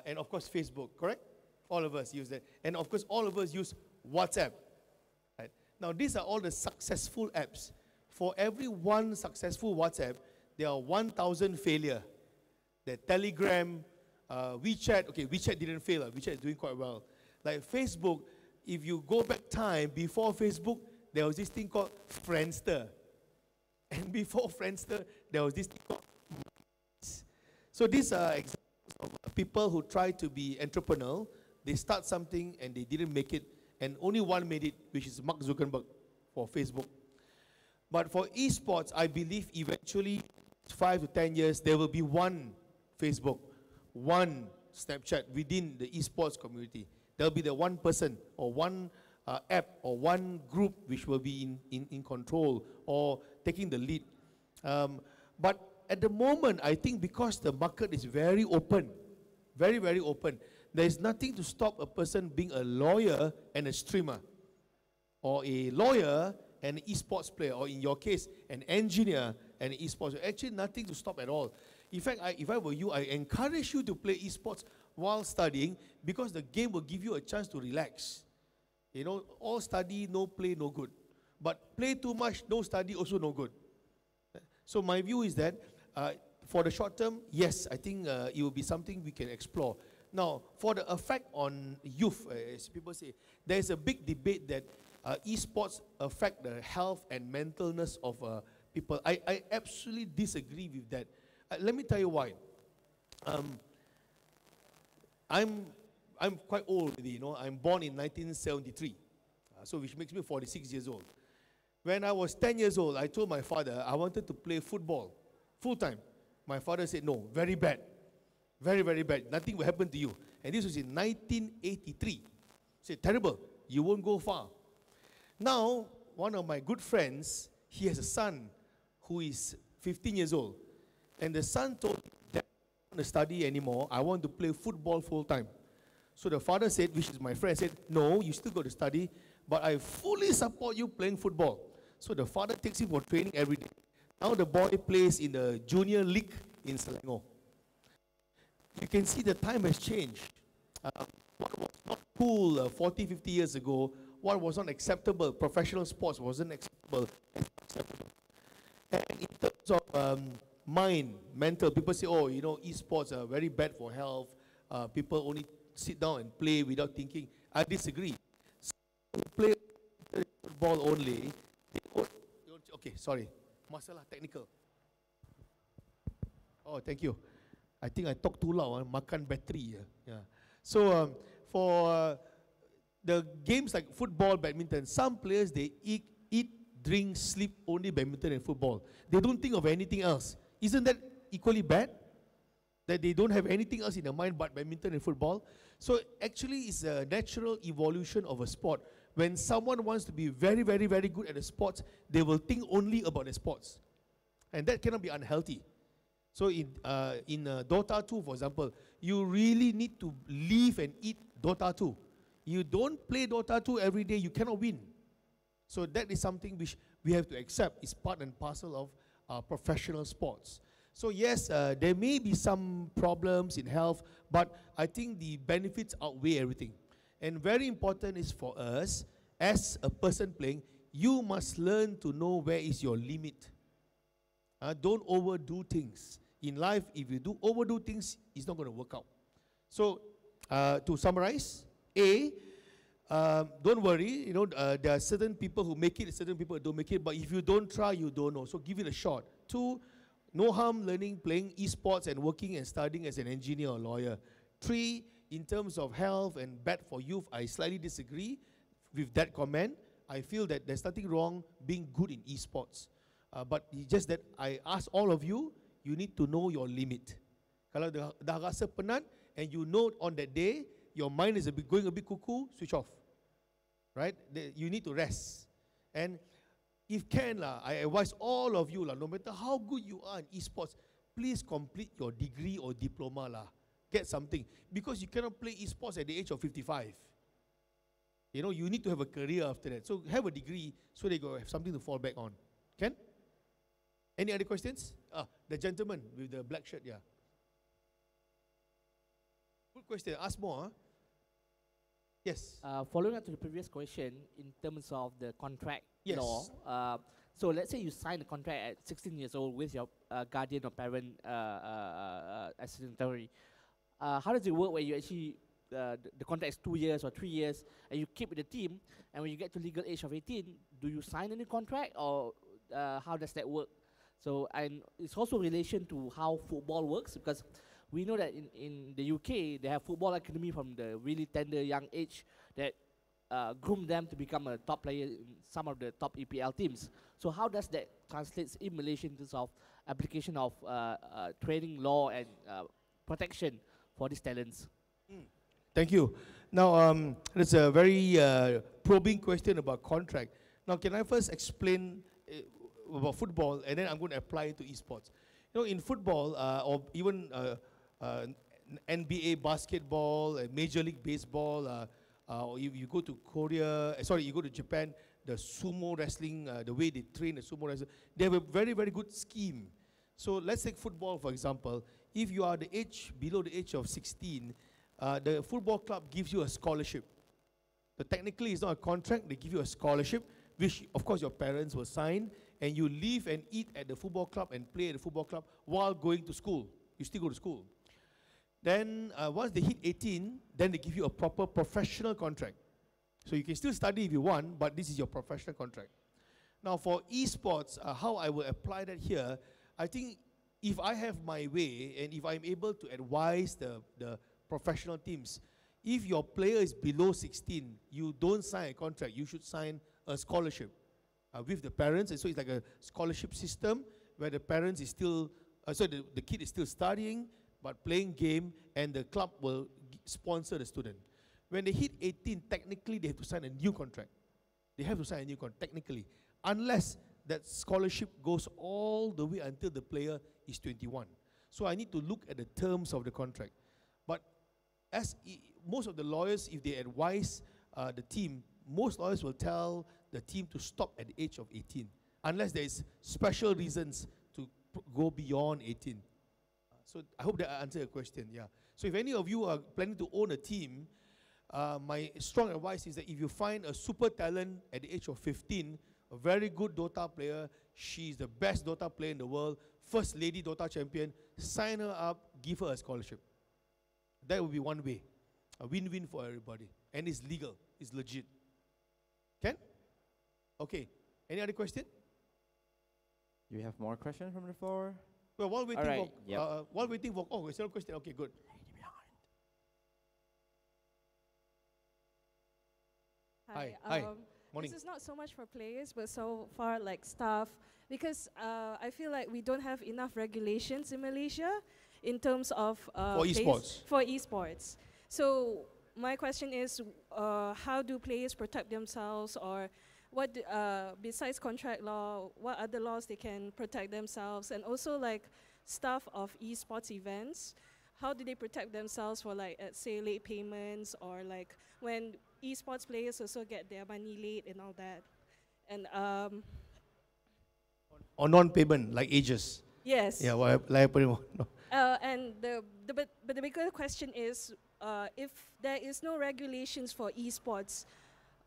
S3: and of course Facebook, correct? All of us use that. And of course, all of us use WhatsApp. Right? Now, these are all the successful apps. For every one successful WhatsApp, there are 1,000 failure. The Telegram, WeChat, okay, WeChat didn't fail. WeChat is doing quite well. Like Facebook, if you go back time, before Facebook, there was this thing called Friendster. And before Friendster, there was this thing called MySpace. So these are examples of people who try to be entrepreneurial. They start something and they didn't make it. And only one made it, which is Mark Zuckerberg for Facebook. But for esports, I believe eventually, 5 to 10 years, there will be one Facebook, one Snapchat within the esports community. There will be the one person or one app or one group which will be in control or taking the lead. But at the moment, I think because the market is very open, very, very open, there is nothing to stop a person being a lawyer and a streamer, or a lawyer and an esports player, or in your case, an engineer and an esports. Actually, nothing to stop at all. In fact, if I were you, I encourage you to play esports while studying, because the game will give you a chance to relax. You know, all study, no play, no good. But play too much, no study, also no good. So my view is that for the short term, yes, I think it will be something we can explore. Now, for the effect on youth, as people say, there is a big debate that esports affect the health and mentalness of people. I absolutely disagree with that. Let me tell you why. I'm quite old already, you know. I'm born in 1973, so which makes me 46 years old. When I was 10 years old, I told my father I wanted to play football full time. My father said, no, very bad. Very, very bad. Nothing will happen to you. And this was in 1983. He said, terrible. You won't go far. Now, one of my good friends, he has a son who is 15 years old. And the son told him, Dad, I don't want to study anymore. I want to play football full time. So the father said, which is my friend, said, no, you still got to study, but I fully support you playing football. So the father takes him for training every day. Now the boy plays in the junior league in Selangor. You can see the time has changed. What was not cool 40, 50 years ago, what was not acceptable, professional sports wasn't acceptable. And in terms of mental, people say, oh, you know, esports are very bad for health. People only sit down and play without thinking. I disagree. Some play football only. Okay, sorry. Masalah technical. Oh, thank you. I think I talk too loud. Makan battery. Yeah. So for the games like football, badminton, some players, they eat, drink, sleep only badminton and football. They don't think of anything else. Isn't that equally bad? That they don't have anything else in their mind but badminton and football. So actually it's a natural evolution of a sport. When someone wants to be very, very, very good at a sport, they will think only about the sports. And that cannot be unhealthy. So in Dota 2, for example, you really need to live and eat Dota 2. You don't play Dota 2 every day, you cannot win. So that is something which we have to accept. It's part and parcel of professional sports. So yes, there may be some problems in health, but I think the benefits outweigh everything. And very important is for us, as a person playing, you must learn to know where is your limit. Don't overdo things. In life, if you overdo things, it's not going to work out. So, to summarize, don't worry, you know, there are certain people who make it, certain people who don't make it, but if you don't try, you don't know. So give it a shot. 2, no harm learning, playing esports and working and studying as an engineer or lawyer. 3, in terms of health and bad for youth, I slightly disagree with that comment. I feel that there's nothing wrong being good in esports. But it's just that I ask all of you, you need to know your limit. Kalau dah rasa penat and you know on that day, your mind is going a bit cuckoo, switch off. Right? You need to rest. And if can, I advise all of you, no matter how good you are in esports, please complete your degree or diploma. Get something. Because you cannot play esports at the age of 55. You know, you need to have a career after that. So have a degree so they go have something to fall back on. Can? Any other questions? The gentleman with the black shirt, yeah. Good question. Ask more. Yes.
S6: Following up to the previous question, in terms of the contract
S3: Yes.
S6: law, so let's say you sign a contract at 16 years old with your guardian or parent as signatory. How does it work where you actually, the contract is 2 years or 3 years, and you keep with the team, and when you get to legal age of 18, do you sign any contract, or how does that work? So, and it's also relation to how football works, because we know that in the UK, they have football academy from the really tender young age that groom them to become a top player in some of the top EPL teams. So how does that translate in Malaysia in terms of application of training law and protection for these talents?
S3: Thank you. Now, it's a very probing question about contract. Now, can I first explain about football, and then I'm going to apply it to esports. You know, in football, or even NBA basketball, Major League Baseball, or you go to Korea, you go to Japan, the sumo wrestling, the way they train the sumo wrestling, they have a very, very good scheme. So let's take football, for example. If you are below the age of 16, the football club gives you a scholarship. So technically, it's not a contract. They give you a scholarship, which, of course, your parents will sign, and you live and eat at the football club and play at the football club while going to school. You still go to school. Then, once they hit 18, then they give you a proper professional contract. So you can still study if you want, but this is your professional contract. Now, for esports, how I will apply that here, I think if I have my way and if I'm able to advise the professional teams, if your player is below 16, you don't sign a contract. You should sign a scholarship with the parents. And so it's like a scholarship system where the parents is still, the kid is still studying but playing game, and the club will sponsor the student. When they hit 18, technically they have to sign a new contract. They have to sign a new contract, technically, unless that scholarship goes all the way until the player is 21. So I need to look at the terms of the contract. But as most of the lawyers, if they advise the team, most lawyers will tell the team to stop at the age of 18, unless there is special reasons to go beyond 18. So I hope that I answered your question, yeah. So if any of you are planning to own a team, my strong advice is that if you find a super talent at the age of 15, a very good Dota player, she's the best Dota player in the world, first lady Dota champion, sign her up, give her a scholarship. That would be one way. A win-win for everybody. And it's legal, it's legit. Can? Okay. Any other question?
S2: Do you have more questions from the floor?
S3: Well, while waiting
S2: right,
S3: for,
S2: yep.
S3: while waiting for, oh, there's no question. Okay, good. Hi. Morning.
S7: This is not so much for players, but so far like staff, because I feel like we don't have enough regulations in Malaysia in terms of
S3: for esports.
S7: For esports. So my question is, how do players protect themselves, or what besides contract law, what other laws they can protect themselves, and also like staff of esports events, how do they protect themselves for like say late payments, or like when esports players also get their money late and all that, and
S3: or non-payment like ages.
S7: Yes.
S3: Yeah. Well, like no.
S7: And but the bigger question is, if there is no regulations for esports,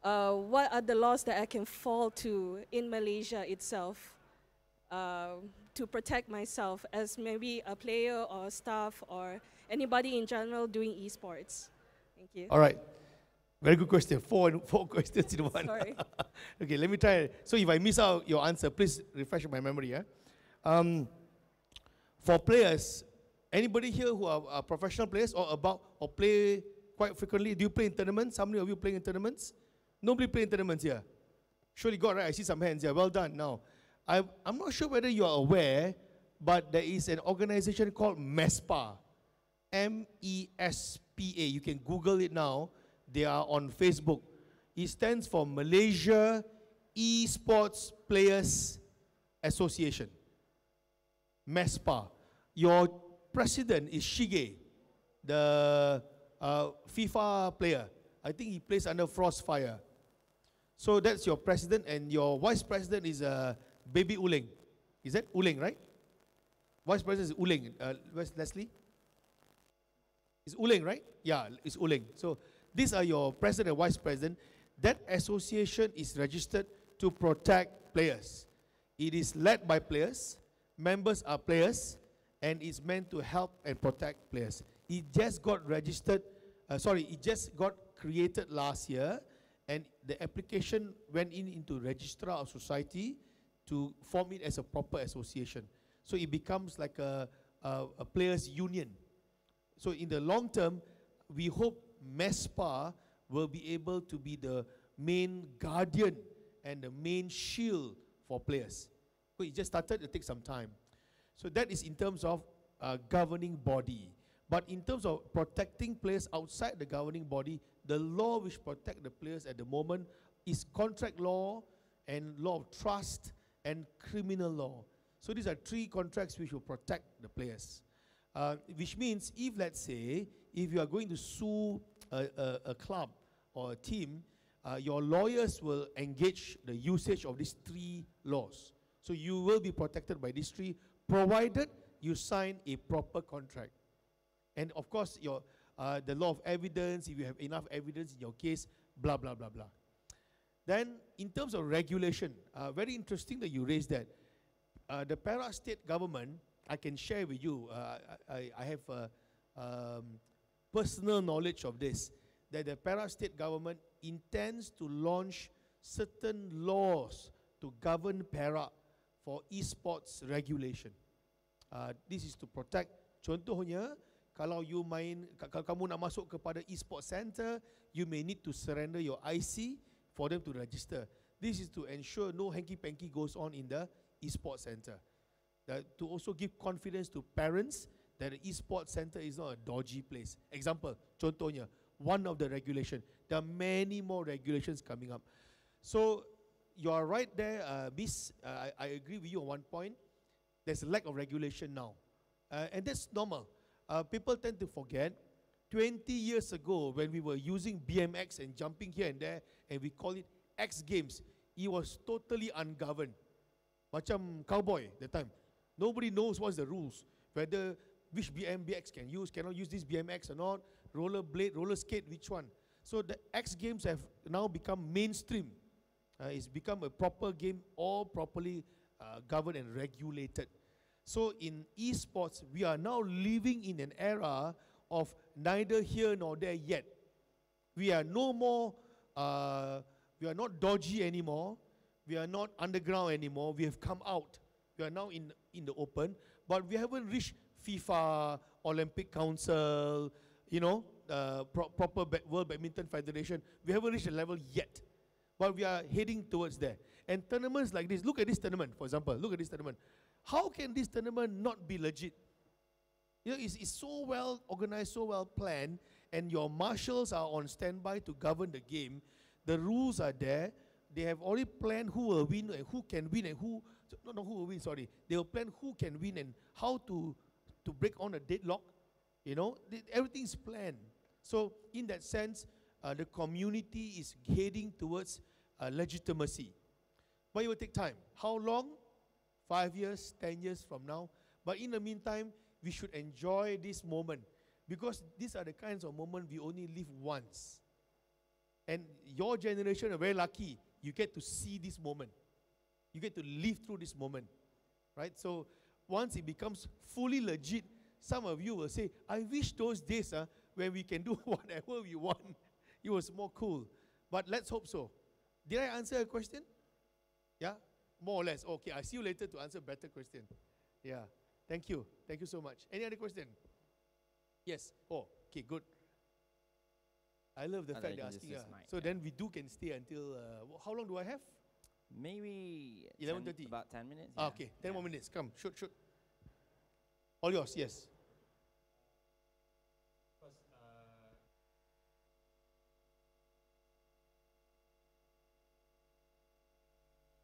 S7: what are the laws that I can fall to in Malaysia itself to protect myself as maybe a player or staff or anybody in general doing esports? Thank you.
S3: All right. Very good question. Four questions in one.
S7: Sorry.
S3: Okay, let me try. So if I miss out your answer, please refresh my memory. Yeah? For players, anybody here who are professional players or play quite frequently? Do you play in tournaments? How many of you playing in tournaments? Nobody play in tournaments here. Surely got, right? I see some hands here. Well done. Now, I'm not sure whether you are aware, but there is an organization called MESPA. MESPA. You can Google it now. They are on Facebook. It stands for Malaysia Esports Players Association. MESPA. Your president is Shige, the FIFA player. I think he plays under Frostfire. So that's your president, and your vice president is Baby Uleng. Is that Uleng, right? Vice president is Uleng. Where's Leslie? It's Uleng, right? Yeah, it's Uleng. So these are your president and vice president. That association is registered to protect players. It is led by players. Members are players, and it's meant to help and protect players. It just got registered. It just got created last year, and the application went into Registrar of Society to form it as a proper association. So it becomes like a players' union. So in the long term, we hope MESPA will be able to be the main guardian and the main shield for players. So it just started, it takes some time. So that is in terms of governing body. But in terms of protecting players outside the governing body, the law which protect the players at the moment is contract law and law of trust and criminal law. So these are three contracts which will protect the players. Which means if, let's say, if you are going to sue a club or a team, your lawyers will engage the usage of these three laws. So you will be protected by these three, provided you sign a proper contract. And of course, the law of evidence, if you have enough evidence in your case, blah, blah, blah, blah. Then, in terms of regulation, very interesting that you raised that. The Perak state government, I can share with you, I have personal knowledge of this, that the Perak state government intends to launch certain laws to govern Perak for esports regulation. This is to protect, contohnya, kalau kamu nak masuk kepada esports center, you may need to surrender your IC for them to register. This is to ensure no hanky-panky goes on in the esports center. To also give confidence to parents that the esports center is not a dodgy place. Example, contohnya, one of the regulation. There are many more regulations coming up. So, you are right there, Miss. I agree with you on one point. There's a lack of regulation now. And that's normal. People tend to forget, 20 years ago, when we were using BMX and jumping here and there, and we call it X Games, it was totally ungoverned. Macam cowboy that time. Nobody knows what's the rules. Whether which BMX can use, cannot use this BMX or not, roller blade, roller skate, which one. So the X Games have now become mainstream. It's become a proper game, all properly governed and regulated. So in esports, we are now living in an era of neither here nor there yet. We are no more, we are not dodgy anymore. We are not underground anymore. We have come out. We are now in the open, but we haven't reached FIFA, Olympic Council, you know, proper World Badminton Federation. We haven't reached a level yet, but we are heading towards there. And tournaments like this, look at this tournament, for example, look at this tournament. How can this tournament not be legit? You know, it's so well organized, so well planned, and your marshals are on standby to govern the game. The rules are there. They have already planned who will win and who can win and who, not who will win, sorry. They will plan who can win and how to break on a deadlock. You know, everything's planned. So in that sense, the community is heading towards legitimacy. But it will take time. How long? 5 years, 10 years from now. But in the meantime, we should enjoy this moment, because these are the kinds of moments we only live once. And your generation are very lucky. You get to see this moment. You get to live through this moment, right? So once it becomes fully legit, some of you will say, I wish those days when we can do whatever we want. It was more cool. But let's hope so. Did I answer a question? Yeah? More or less. Okay, I'll see you later to answer a better question. Yeah. Thank you. Thank you so much. Any other question? Yes. Oh, okay, good. I love the fact they're asking. So then we can stay until, how long do I have?
S2: Maybe
S3: 11:30.
S2: About 10 minutes.
S3: Ah, okay, 10 more minutes. Come, shoot. All yours, yes.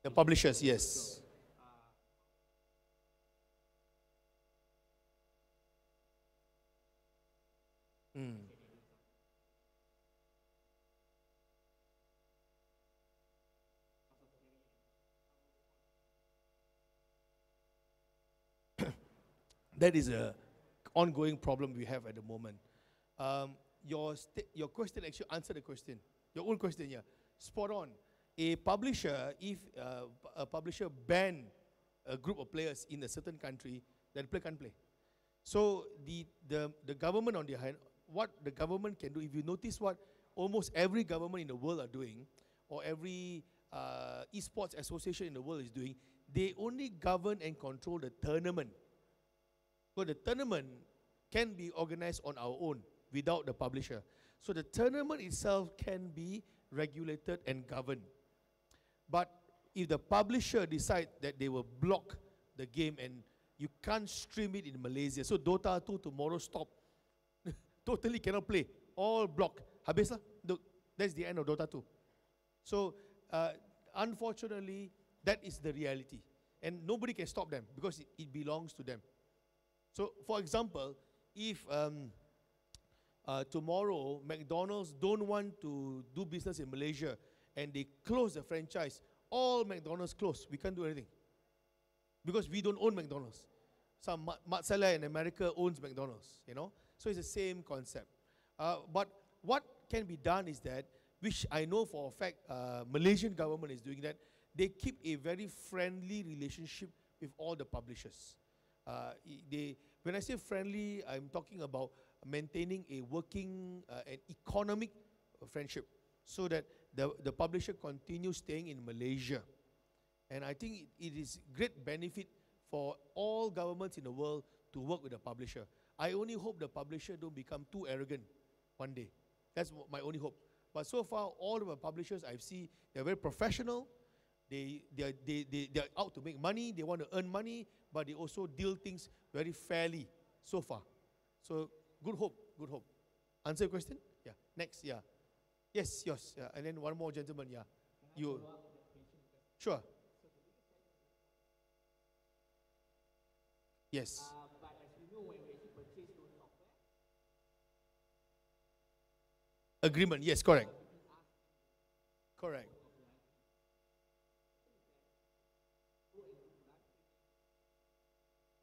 S3: The publishers, yes. That is an ongoing problem we have at the moment. Your question actually answered the question. Your own question, yeah. Spot on. A publisher, if a publisher ban a group of players in a certain country, then player can't play. So the government, on the other hand, what the government can do, if you notice what almost every government in the world are doing, or every esports association in the world is doing, they only govern and control the tournament. So the tournament can be organized on our own without the publisher. So the tournament itself can be regulated and governed. But if the publisher decide that they will block the game and you can't stream it in Malaysia, so Dota 2 tomorrow stop, totally cannot play, all blocked. Habislah, that's the end of Dota 2. So unfortunately, that is the reality. And nobody can stop them because it belongs to them. So for example, if tomorrow McDonald's don't want to do business in Malaysia and they close the franchise, all McDonald's close, we can't do anything. Because we don't own McDonald's. some mozzarella in America owns McDonald's, you know. So it's the same concept. But what can be done is that, which I know for a fact Malaysian government is doing that, they keep a very friendly relationship with all the publishers. When I say friendly, I'm talking about maintaining a working, an economic friendship, so that the publisher continues staying in Malaysia. And I think it is great benefit for all governments in the world to work with the publisher. I only hope the publisher don't become too arrogant one day. That's my only hope. But so far, all of the publishers I've seen, they're very professional. They're out to make money. They want to earn money, but they also deal things very fairly so far. So good hope, good hope. Answer your question? Yeah. Next, yeah. Yes, yes. Yeah. And then one more gentleman, yeah. You. Sure. Yes.
S6: But as you know, when we actually purchase those software,
S3: Agreement, yes, correct. Correct.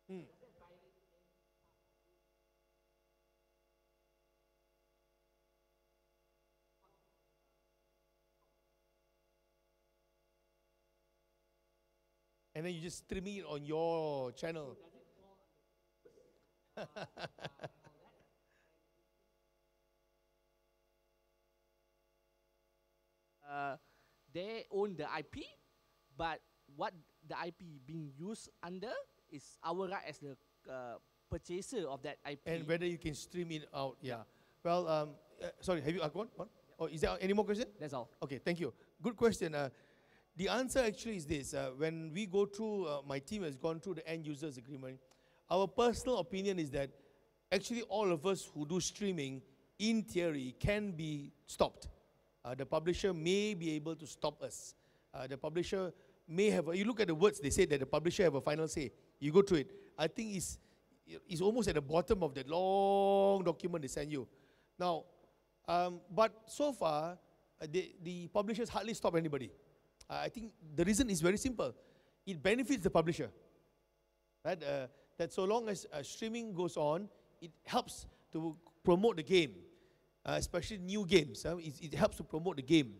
S3: Hmm. And then you just stream it on your channel.
S6: they own the IP, but what the IP being used under is our right as the purchaser of that IP.
S3: And whether you can stream it out, yeah. Well, sorry, have you gone? Or is there any more question?
S6: That's all.
S3: Okay, thank you. Good question. The answer actually is this. When we go through, my team has gone through the end users agreement, our personal opinion is that actually all of us who do streaming, in theory, can be stopped. The publisher may be able to stop us. The publisher may have, you look at the words, they say that the publisher have a final say. You go through it. I think it's almost at the bottom of that long document they send you. Now, but so far, the publishers hardly stop anybody. I think the reason is very simple. It benefits the publisher. Right? That so long as streaming goes on, it helps to promote the game, especially new games. It helps to promote the game.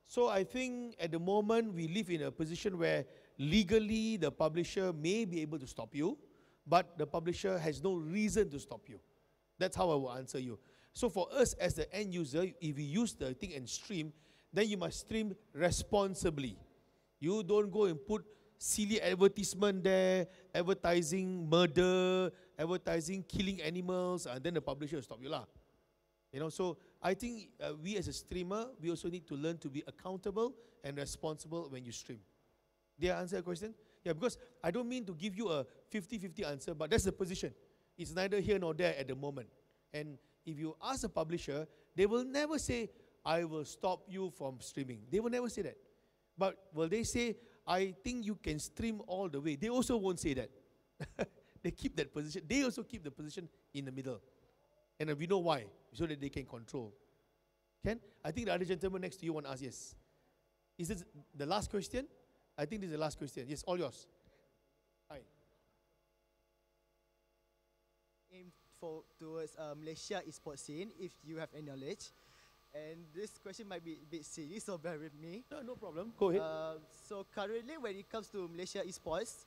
S3: So I think at the moment we live in a position where legally the publisher may be able to stop you, but the publisher has no reason to stop you. That's how I will answer you. So for us as the end user, if we use the thing and stream, then you must stream responsibly. You don't go and put silly advertisement there, advertising murder, advertising killing animals, and then the publisher will stop you lah. You know, so I think we as a streamer, we also need to learn to be accountable and responsible when you stream. Did I answer your question? Yeah, because I don't mean to give you a 50-50 answer, but that's the position. It's neither here nor there at the moment. And if you ask a publisher, they will never say, I will stop you from streaming. They will never say that. But will they say, I think you can stream all the way? They also won't say that. They keep that position. They also keep the position in the middle. And we know why, so that they can control. Ken, I think the other gentleman next to you want to ask, yes. Is this the last question? I think this is the last question. Yes, all yours. Hi.
S8: Aim towards Malaysia esports scene, if you have any knowledge. And this question might be a bit silly, so bear with me.
S3: No problem. Go ahead.
S8: So currently, when it comes to Malaysia esports,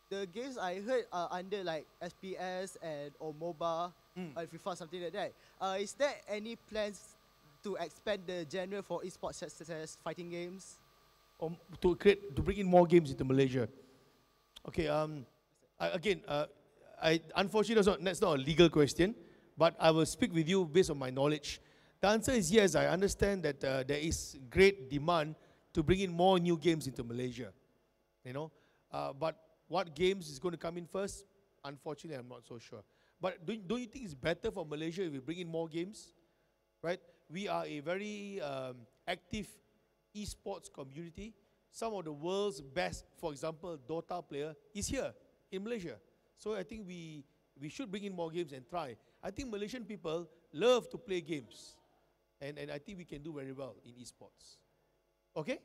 S8: the games I heard are under like SPS and or MOBA, FIFA, something like that. Is there any plans to expand the genre for esports such as fighting games?
S3: To bring in more games into Malaysia. Okay. Unfortunately, that's not a legal question, but I will speak with you based on my knowledge. The answer is yes. I understand that there is great demand to bring in more new games into Malaysia. You know, but what games is going to come in first? Unfortunately, I'm not so sure. But don't you think it's better for Malaysia if we bring in more games? Right? We are a very active esports community. Some of the world's best, for example, Dota player is here in Malaysia. So I think we should bring in more games and try. I think Malaysian people love to play games. And I think we can do very well in esports. Okay?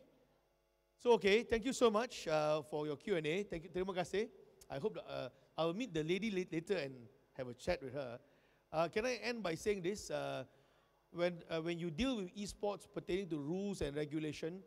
S3: So, okay, thank you so much for your Q&A. Thank you, terima kasih. I hope I'll meet the lady later and have a chat with her. Can I end by saying this? When you deal with esports pertaining to rules and regulation,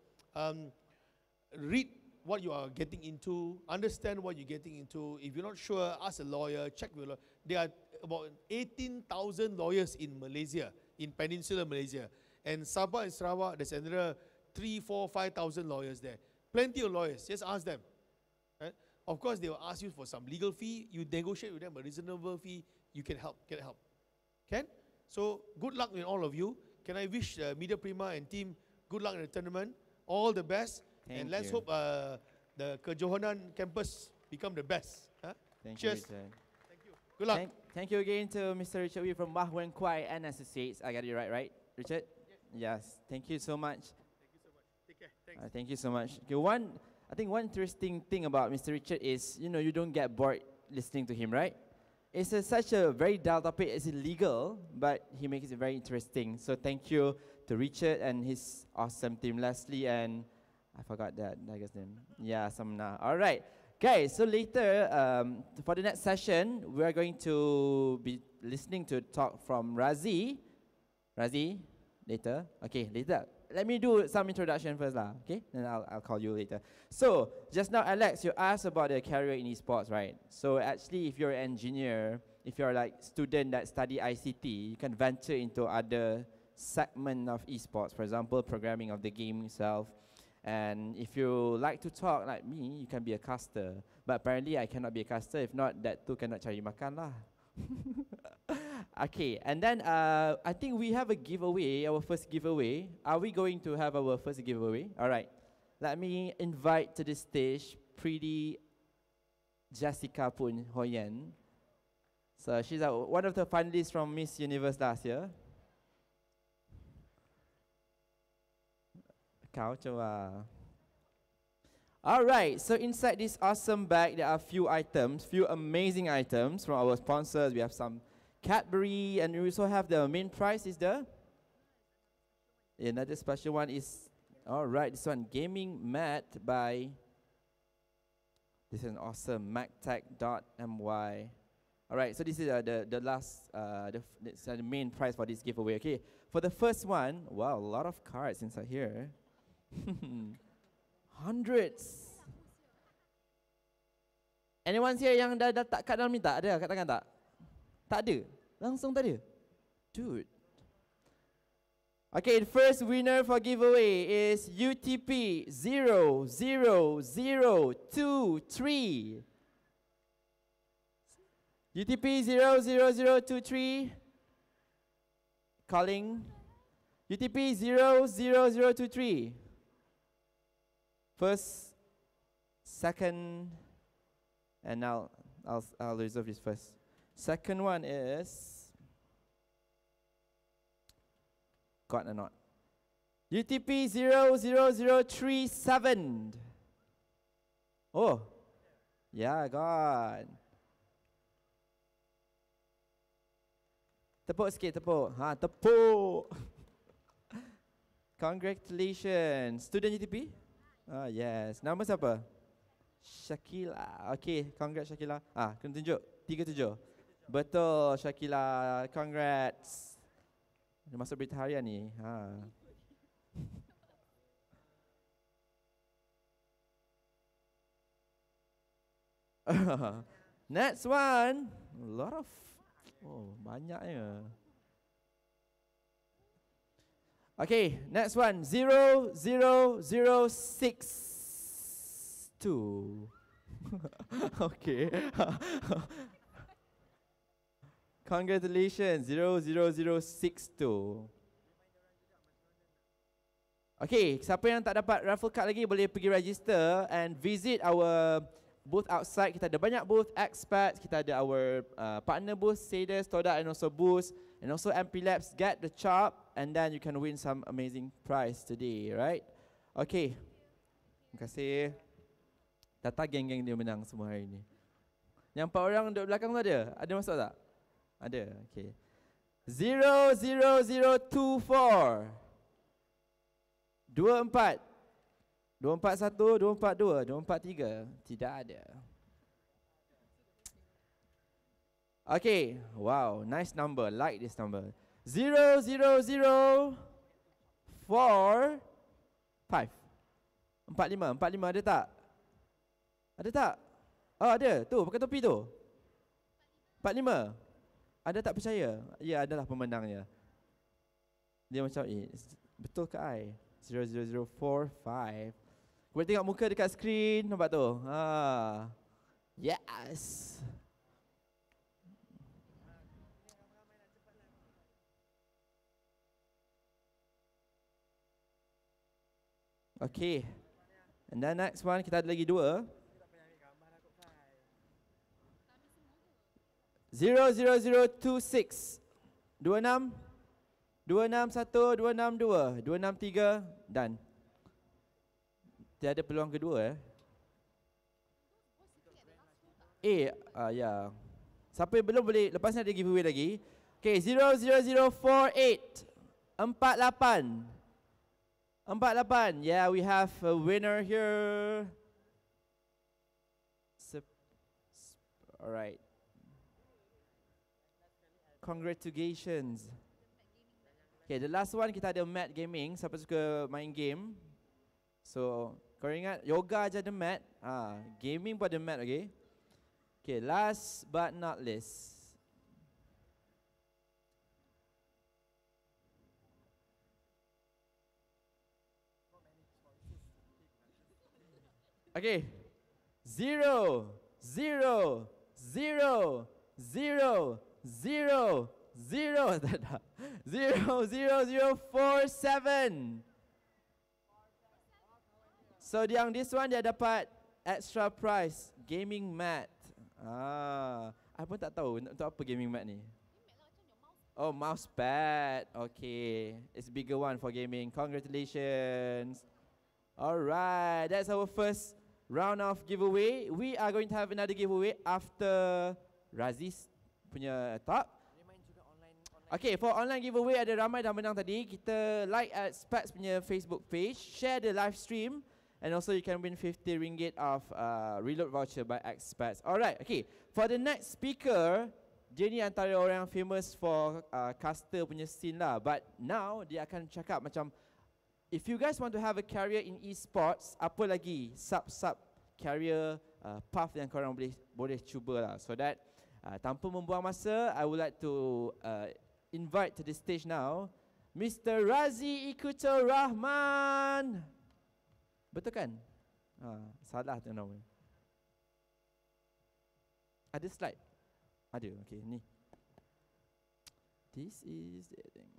S3: read what you are getting into, understand what you're getting into. If you're not sure, ask a lawyer, check with a lawyer. There are about 18,000 lawyers in Malaysia, in Peninsular Malaysia. And Sabah and Sarawak, there's another 3, 4, 5,000 lawyers there. Plenty of lawyers, just ask them. Right? Of course, they will ask you for some legal fee. You negotiate with them a reasonable fee, you can help, get help. Can? So, good luck with all of you. Can I wish Media Prima and team good luck in the tournament? All the best. And let's hope the Kejohanan campus become the best. Huh? Cheers.
S2: You, Richard.
S3: Thank you. Good luck.
S2: Thank you again to Mr. Richard Wee from MahWengKwai Associates. I got it right, Richard? Yes. Thank you so much.
S3: Thank you so much. Take care. Thanks.
S2: Thank you so much. Okay, I think one interesting thing about Mr. Richard is, you don't get bored listening to him, right? It's such a very dull topic. It's illegal, but he makes it very interesting. So thank you to Richard and his awesome team, Leslie and I forgot that guy's name. Yeah, Samna. All right, guys. So later, for the next session, we are going to be listening to talk from Razi. Razi, later. Okay, later. Let me do some introduction first, lah. Okay, then I'll call you later. So just now, Alex, you asked about the career in esports, right? So actually, if you're an engineer, if you're like student that study ICT, you can venture into other segment of esports. For example, programming of the game itself. And if you like to talk like me, you can be a caster. But apparently I cannot be a caster. If not, that too cannot cari makan lah. Okay, and then I think we have a giveaway, our first giveaway. Are we going to have our first giveaway? All right. Let me invite to the stage pretty Jessica Pun Hoyen. So she's one of the finalists from Miss Universe last year. Alright, so inside this awesome bag, there are few amazing items from our sponsors. We have some Cadbury, and we also have the main prize is another special one is, alright, this one, gaming mat by, this is an awesome, mactech.my. Alright, so this is the last, the main prize for this giveaway. Okay, for the first one, wow, a lot of cards inside here. Hundreds. Anyone here yang dah tak kat dalam ni tak? Ada kat tangan tak? Tak ada. Langsung tak ada. Dude. Okay, the first winner for giveaway is UTP 00023. UTP 00023. Calling. UTP 00023. First, second, and now I'll reserve this first. Second one is got or not? UTP 00037. Oh, yeah, God. Tepuk sikit, tepuk. Tepuk. Congratulations. Student UTP? Yes. Nama siapa? Shakila. Okay, congrats Shakila. Kena tunjuk. 37. Betul Shakila. Congrats. Dia masuk berita harian ni. Next one. A lot of, banyaknya. Okay, next one, 00062. Okay. Congratulations, 00062. Okay, siapa yang tak dapat raffle card lagi boleh pergi register and visit our booth outside. Kita ada banyak booth, XPAXKEK, kita ada our partner booth, Saders, Toda, and also booths, and also MP Labs. Get the chop, and then you can win some amazing prize today, right? Okay. Terima kasih. Tata geng-geng dia menang semua hari ini. Yang 4 orang duduk belakang tu ada? Ada masuk tak? Ada, okay. 00024. 24. 241, 242, 243. Tidak ada. Okay, wow, nice number. Like this number. 0, 0, 0, 4, 5. 45, 45 ada tak? Ada tak? Oh ada, tu pakai topi tu. 45. Ada tak percaya? Ya, adalah pemenangnya. Dia macam, betul ke I? 0, 0, 0, 4, 5. Boleh tengok muka dekat skrin, nampak tu? Yes. Okay. And then next one, kita ada lagi 2. 00026 26 261 262 263 dan tiada peluang kedua ya. Siapa yang belum boleh, lepas ni ada giveaway lagi. Okay, 00048 48. Yeah, we have a winner here. Alright. Congratulations. Okay, the last one kita ada mat gaming. Siapa suka main game? So, kau ingat yoga je ada mat, gaming pun ada mat, okay? Okay, last but not least. Okay, 0, 0, 0, 0, 0, 0, 00047. So this one dia dapat extra prize, gaming mat. I pun tak tahu untuk apa gaming mat ni. Oh, mouse pad. Okay, it's bigger one for gaming. Congratulations. Alright, that's our first round of giveaway. We are going to have another giveaway after Razi's punya talk. Okay, for online giveaway ada ramai dah menang tadi. Kita like at XPAXKEK punya Facebook page, share the live stream, and also you can win 50 ringgit of reload voucher by XPAXKEK. Alright, okay. For the next speaker, dia ni antara orang yang famous for caster punya scene lah. But now dia akan cakap macam, if you guys want to have a career in esports, apa lagi sub career path yang korang boleh cuba lah. So that tanpa membuang masa, I would like to invite to the stage now Mr. Razi Ikutur Rahman. Betul kan? Salah tu nama. Ada slide? Ada, okay, ni. This is the thing.